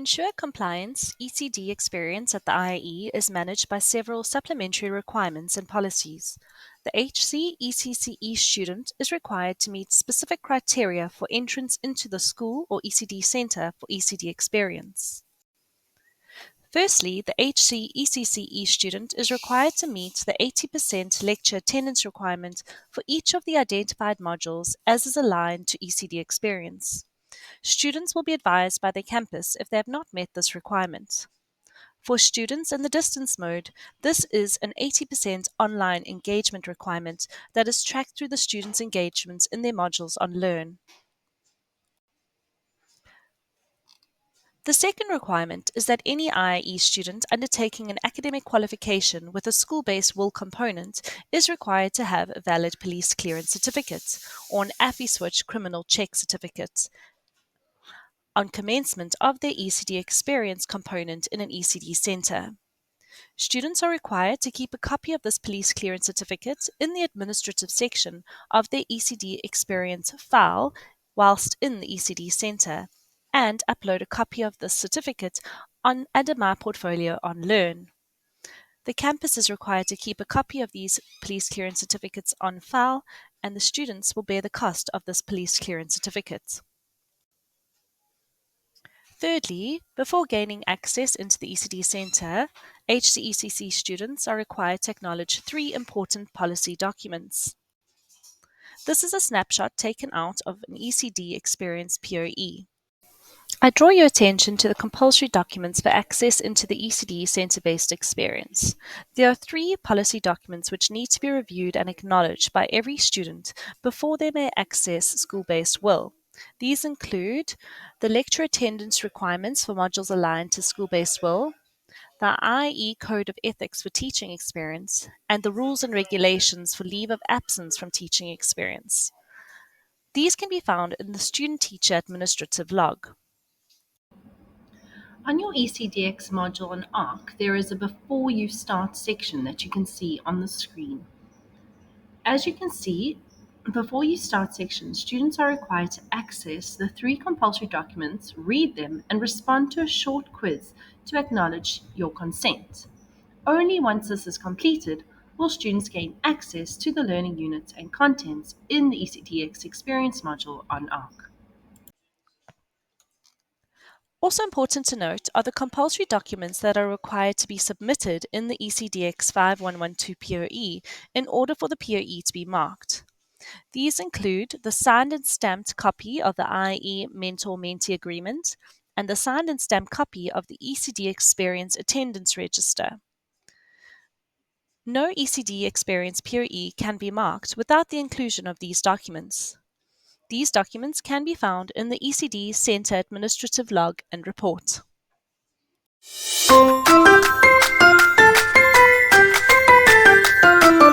ensure compliance, ECD experience at the IE is managed by several supplementary requirements and policies. The HC-ECCE student is required to meet specific criteria for entrance into the school or ECD centre for ECD experience. Firstly, the HC-ECCE student is required to meet the 80% lecture attendance requirement for each of the identified modules as is aligned to ECD experience. Students will be advised by their campus if they have not met this requirement. For students in the distance mode, this is an 80% online engagement requirement that is tracked through the students' engagements in their modules on Learn. The second requirement is that any IIE student undertaking an academic qualification with a school-based will component is required to have a valid police clearance certificate or an AFI-switch criminal check certificate on commencement of their ECD experience component in an ECD centre. Students are required to keep a copy of this police clearance certificate in the administrative section of their ECD experience file whilst in the ECD centre and upload a copy of this certificate under My Portfolio on Learn. The campus is required to keep a copy of these police clearance certificates on file, and the students will bear the cost of this police clearance certificate. Thirdly, before gaining access into the ECD Centre, HCECC students are required to acknowledge 3 important policy documents. This is a snapshot taken out of an ECD Experience POE. I draw your attention to the compulsory documents for access into the ECD Centre-based experience. There are 3 policy documents which need to be reviewed and acknowledged by every student before they may access school-based will. These include the lecture attendance requirements for modules aligned to school-based will, the IE Code of Ethics for teaching experience, and the rules and regulations for leave of absence from teaching experience. These can be found in the student-teacher administrative log. On your ECDX module on ARC, there is a Before You Start section that you can see on the screen. As you can see, before you start section, students are required to access the 3 compulsory documents, read them, and respond to a short quiz to acknowledge your consent. Only once this is completed will students gain access to the learning units and contents in the ECDX Experience module on ARC. Also important to note are the compulsory documents that are required to be submitted in the ECDX5112 POE in order for the POE to be marked. These include the signed and stamped copy of the IE Mentor-Mentee Agreement and the signed and stamped copy of the ECD Experience Attendance Register. No ECD Experience POE can be marked without the inclusion of these documents. These documents can be found in the ECD Centre Administrative Log and Report.